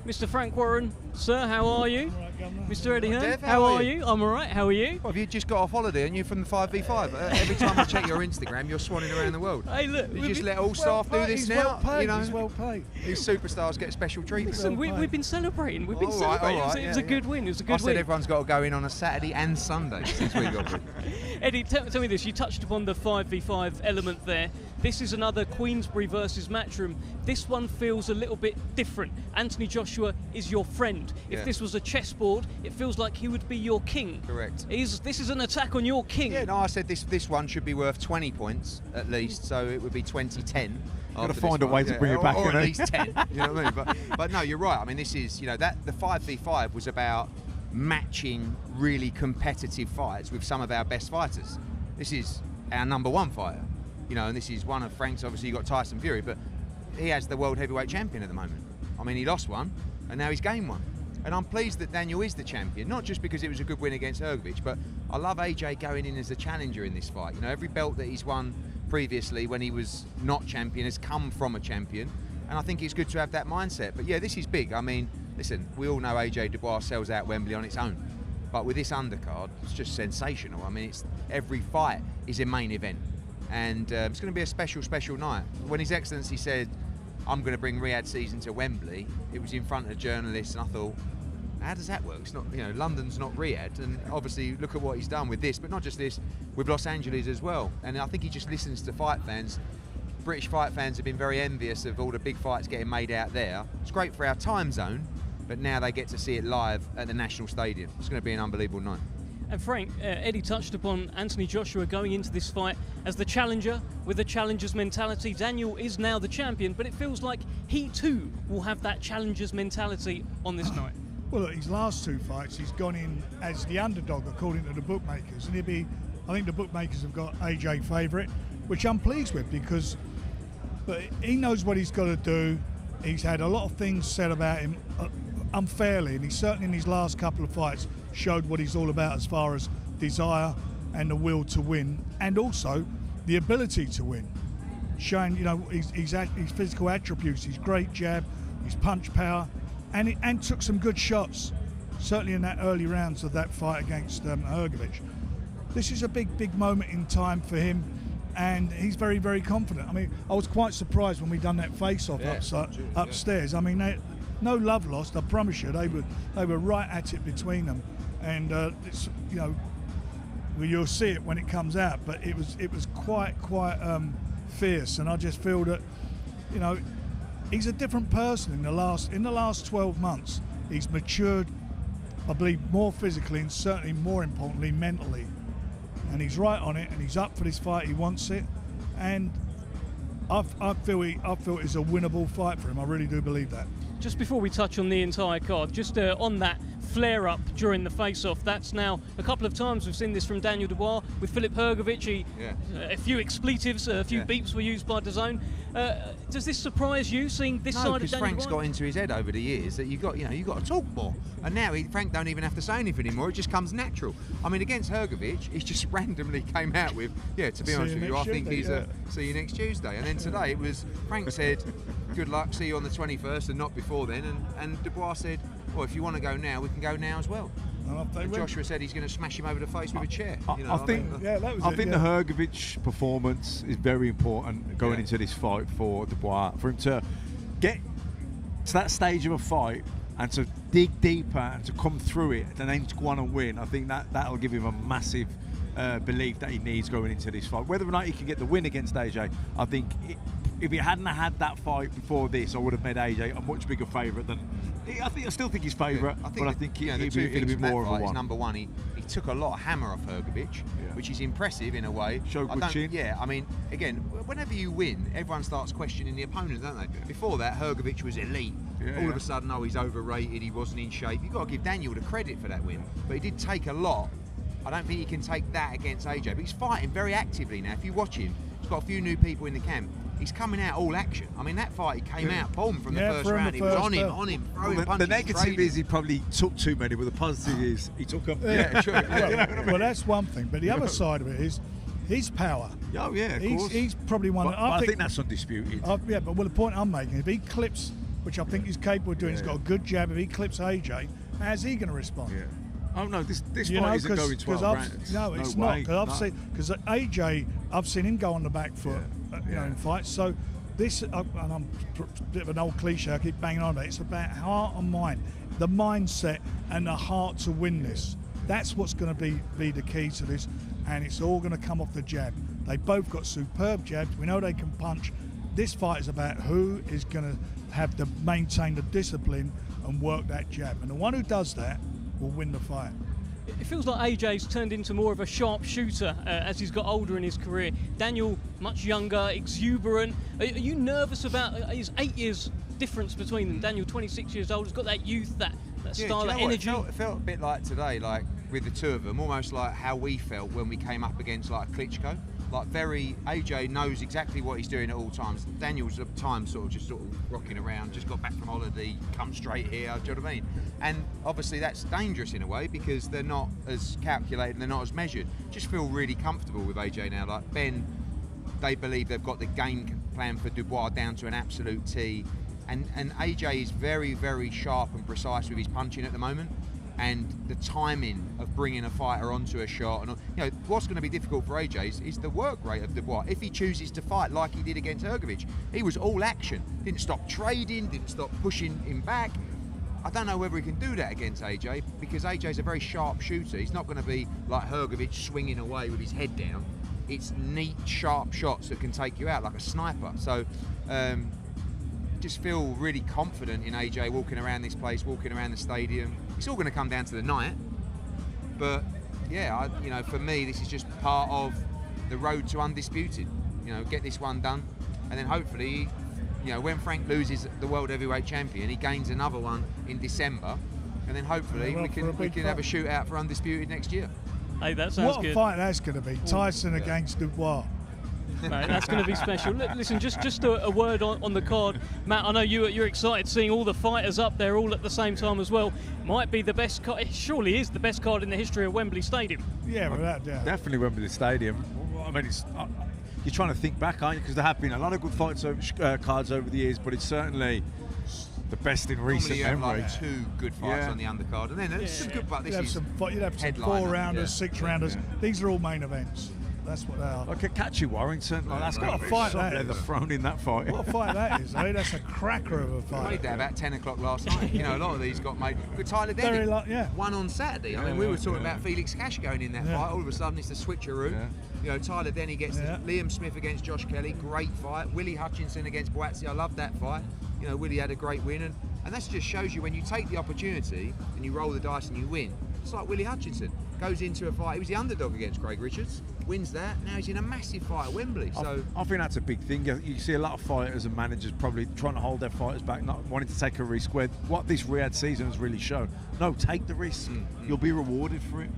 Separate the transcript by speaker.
Speaker 1: Mr. Frank Warren, sir, how are you?
Speaker 2: All right, Governor.
Speaker 1: Mr. Eddie Hearn,
Speaker 3: Dev,
Speaker 1: how are you? I'm all right, how are you?
Speaker 3: Well, have you just got off holiday and you're from the 5v5? Every time I check your Instagram, you're swanning around the world.
Speaker 1: Hey, look,
Speaker 3: You just let all staff do this
Speaker 2: He's
Speaker 3: now?
Speaker 2: well paid.
Speaker 3: You know,
Speaker 2: He's well paid.
Speaker 3: these superstars get special treatment.
Speaker 1: listen, we've been celebrating. We've been celebrating. It was a good win. It was a good
Speaker 3: I
Speaker 1: win.
Speaker 3: said everyone's got to go in on a Saturday and Sunday since we got it.
Speaker 1: Eddie, tell me this. You touched upon the 5v5 element there. This is another Queensberry versus Matchroom. This one feels a little bit different. Anthony Joshua is your friend. If this was a chessboard, it feels like he would be your king.
Speaker 3: Correct.
Speaker 1: This is an attack on your king.
Speaker 3: Yeah, no, I said this one should be worth 20 points at least, so it would be 20-10.
Speaker 4: Got to find a way to bring it back,
Speaker 3: or
Speaker 4: you know?
Speaker 3: at least 10. You know what I mean? But no, you're right. I mean, this is, you know, that the 5v5 was about matching really competitive fights with some of our best fighters. This is our #1 fighter, you know, and this is one of Frank's. Obviously, you got Tyson Fury, but he has the world heavyweight champion at the moment. I mean, he lost one, and now he's gained one. And I'm pleased that Daniel is the champion, not just because it was a good win against Hrgovic, but I love AJ going in as a challenger in this fight. You know, every belt that he's won previously when he was not champion has come from a champion, and I think it's good to have that mindset. But yeah, this is big. I mean, listen, we all know AJ Dubois sells out Wembley on its own, but with this undercard, it's just sensational. I mean, it's every fight is a main event, and it's going to be a special night. When His Excellency said, I'm going to bring Riyadh Season to Wembley, it was in front of journalists, and I thought, how does that work? It's not, you know, London's not Riyadh, and obviously look at what he's done with this, but not just this, with Los Angeles as well. And I think he just listens to fight fans. British fight fans have been very envious of all the big fights getting made out there. It's great for our time zone, but now they get to see it live at the National Stadium. It's going to be an unbelievable night.
Speaker 1: And Frank, Eddie touched upon Anthony Joshua going into this fight as the challenger with a challenger's mentality. Daniel is now the champion, but it feels like he too will have that challenger's mentality on this night.
Speaker 2: Well, look, his last two fights, he's gone in as the underdog according to the bookmakers, and I think the bookmakers have got AJ favourite, which I'm pleased with because he knows what he's got to do. He's had a lot of things said about him unfairly, and he certainly in his last couple of fights showed what he's all about as far as desire and the will to win, and also the ability to win. Showing, you know, his physical attributes, his great jab, his punch power, and took some good shots, certainly in that early rounds of that fight against Hrgovic. This is a big moment in time for him, and he's very confident. I mean, I was quite surprised when we done that face-off upstairs. I mean, no love lost. I promise you, they were right at it between them, and it's, you know, you'll see it when it comes out. But it was quite fierce, and I just feel that, you know, he's a different person in the last 12 months. He's matured, I believe, more physically and certainly more importantly mentally. And he's right on it, and he's up for this fight. He wants it, and I feel it's a winnable fight for him. I really do believe that.
Speaker 1: Just before we touch on the entire card, just on that flare-up during the face-off, that's now a couple of times we've seen this from Daniel Dubois with Filip Hrgovic. A few expletives, a few beeps were used by DAZN. Does this surprise you, seeing this side of Daniel
Speaker 3: because Frank's
Speaker 1: Dubois?
Speaker 3: got into his head over the years that you've got to talk more, and now Frank don't even have to say anything anymore. It just comes natural. I mean, against Hrgovic, he just randomly came out with, to be honest with you, I think he's see you next Tuesday. And then today it was Frank said, good luck, see you on the 21st, and not before then. And Dubois said, well, if you want to go now, we can go now as well. And Joshua said he's going to smash him over the face with a chair.
Speaker 4: I think the Hrgovic performance is very important going into this fight for Dubois. For him to get to that stage of a fight and to dig deeper and to come through it and then to go on and win, I think that'll give him a massive belief that he needs going into this fight. Whether or not he can get the win against AJ, I think if he hadn't had that fight before this, I would have made AJ a much bigger favourite than. I still think he's favourite, but I think he'll be more of a one.
Speaker 3: Number one, he took a lot of hammer off Hrgovic, which is impressive in a way.
Speaker 4: Showed good chin.
Speaker 3: Yeah, I mean, again, whenever you win, everyone starts questioning the opponent, don't they? Before that, Hrgovic was elite. All of a sudden, he's overrated, he wasn't in shape. You've got to give Daniel the credit for that win, but he did take a lot. I don't think he can take that against AJ, but he's fighting very actively now. If you watch him, he's got a few new people in the camp. He's coming out all action. I mean, that fight, he came out, boom, from the first round. He was on him, throwing punches.
Speaker 4: The negative is he probably took too many, but the positive is he took them.
Speaker 3: Yeah, sure.
Speaker 2: Well, that's one thing. But the other side of it is his power.
Speaker 4: Oh, yeah, of course.
Speaker 2: He's probably one.
Speaker 4: I think that's undisputed.
Speaker 2: But the point I'm making, if he clips which I think he's capable of doing. He's got a good jab. If he clips AJ, how's he going to respond?
Speaker 4: Yeah. Oh no, this fight isn't going 12 rounds.
Speaker 2: No, it's not. Because AJ, I've seen him go on the back foot, in fights. So this, and I'm a bit of an old cliche, I keep banging on about it. It's about heart and mind, the mindset and the heart to win this. That's what's going to be the key to this, and it's all going to come off the jab. They both got superb jabs. We know they can punch. This fight is about who is going to have to maintain the discipline and work that jab, and the one who does that will win the fight.
Speaker 1: It feels like AJ's turned into more of a sharp shooter as he's got older in his career. Daniel, much younger, exuberant. Are you nervous about his 8 years difference between them? Daniel, 26 years old, has got that youth, that style, that energy.
Speaker 3: It felt a bit like today, like with the two of them, almost like how we felt when we came up against like Klitschko. Like AJ knows exactly what he's doing at all times. Daniel's at times sort of rocking around, just got back from holiday, come straight here, do you know what I mean? And obviously that's dangerous in a way because they're not as calculated and they're not as measured. Just feel really comfortable with AJ now. Like Ben, they believe they've got the game plan for Dubois down to an absolute T. And AJ is very, very sharp and precise with his punching at the moment. And the timing of bringing a fighter onto a shot, and what's going to be difficult for AJ is the work rate of Dubois. If he chooses to fight like he did against Hrgović, he was all action, didn't stop trading, didn't stop pushing him back. I don't know whether he can do that against AJ because AJ's a very sharp shooter. He's not going to be like Hrgović swinging away with his head down. It's neat, sharp shots that can take you out like a sniper. So. Just feel really confident in AJ walking around this place, walking around the stadium. It's all going to come down to the night, but yeah, for me, this is just part of the road to undisputed. Get this one done, and then hopefully, when Frank loses the world heavyweight champion, he gains another one in December, and then hopefully we can have a shootout for undisputed next year.
Speaker 1: Hey, that sounds good.
Speaker 2: What a fight that's going to be! Tyson against Dubois.
Speaker 1: Right, that's going to be special. Listen, just a word on the card. Matt, I know you're excited seeing all the fighters up there all at the same time as well. Might be the best card, it surely is the best card in the history of Wembley Stadium.
Speaker 2: Yeah, without doubt.
Speaker 4: Definitely Wembley Stadium. I mean, you're trying to think back, aren't you? Because there have been a lot of good fights cards over the years, but it's certainly the best in recent memory.
Speaker 3: Normally you have like 2 good fights on the undercard, and then there's some good fights.
Speaker 2: You'd have some 4-rounders, 6-rounders. These are all main events. That's what they are.
Speaker 4: Like a Catchy Warrington. That's got a fight leather thrown in that fight.
Speaker 2: What a fight that is, eh? That's a cracker of a fight.
Speaker 3: I made that about 10 o'clock last night. A lot of these got made. With Tyler Denny, one on Saturday. I mean, we were talking about Felix Cash going in that fight. All of a sudden, it's the switcheroo. Tyler Denny gets Liam Smith against Josh Kelly. Great fight. Willie Hutchinson against Boazzi. I love that fight. Willie had a great win. And that just shows you when you take the opportunity and you roll the dice and you win. It's like Willie Hutchinson goes into a fight. He was the underdog against Craig Richards, wins that. Now he's in a massive fight at Wembley. So
Speaker 4: I think that's a big thing. You see a lot of fighters and managers probably trying to hold their fighters back, not wanting to take a risk. Where what this Riyadh season has really shown: no, take the risk. You'll be rewarded for it.